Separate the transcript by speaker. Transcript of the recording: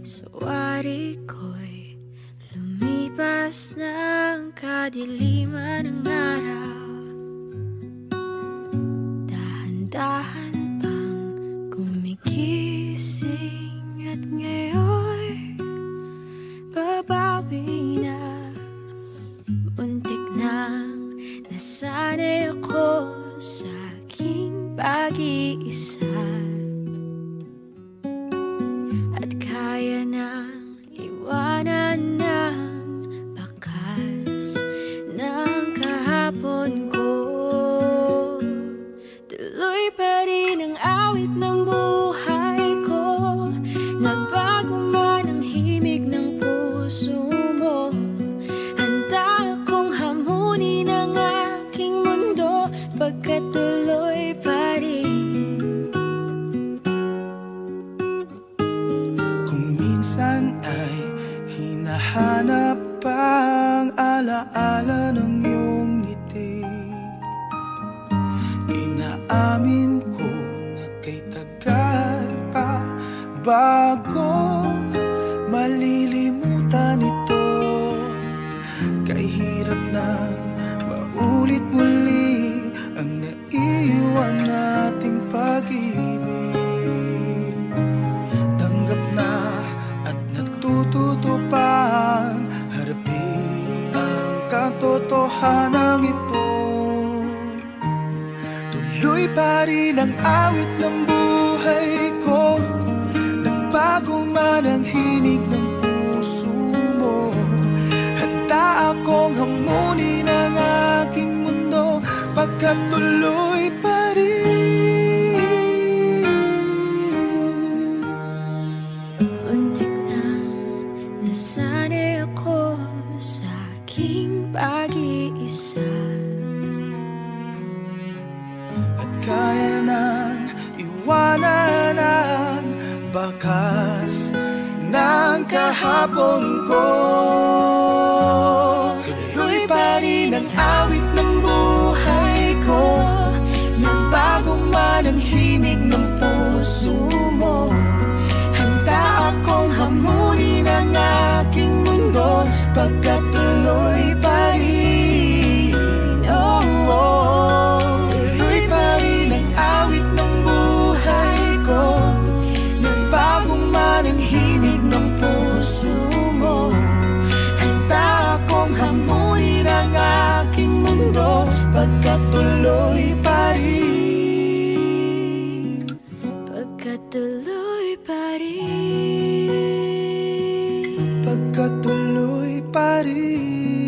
Speaker 1: Sawari ko'y lumipas ng kadiliman ng araw. Dahan-dahan pang gumigising at ngayon babawi na. Muntik nang nasanay ako sa aking pag-iisa, at kaya nang iwanan ng bakas ng kahapon ko. Tuloy pa rin ang awit ng buhay ko, nagbago man ang himig ng puso mo. Handa akong hamunin ang aking mundo, pagkat tuloy pa rin.
Speaker 2: Kung minsan ay hinahanap ang alaala ng iyong ngiti, inaamin ko na kay tagal pa bago malilimutan ito. Kay hirap na maulit muli ang naiwan nating pag-ibig. Tanggap na at natututo pang harapin ang katotohanan ito. Tuloy pa rin ang awit ng buhay ko, nagbago man ang hinig ng puso mo. Handa akong hamunin ang aking mundo, pagkat tuloy pa rin.
Speaker 1: Muntik nang nasanay ako sa aking pag-iisa,
Speaker 2: At kaya nang iwanan ang bakas ng kahapon ko. Tuloy pa rin ang awit ng buhay ko, nagbago man ang himig ng puso mo. Handa akong hamunin ang aking mundo, pagkat tuloy pa rin. Oh, oh. Tuloy pa rin ang awit ng buhay ko, nagbago man ang himig ng puso mo. Handa akong hamunin ang aking mundo, pagkat tuloy pa rin.
Speaker 1: pagkat tuloy pa rin.
Speaker 2: Pagkat tuloy pa rin.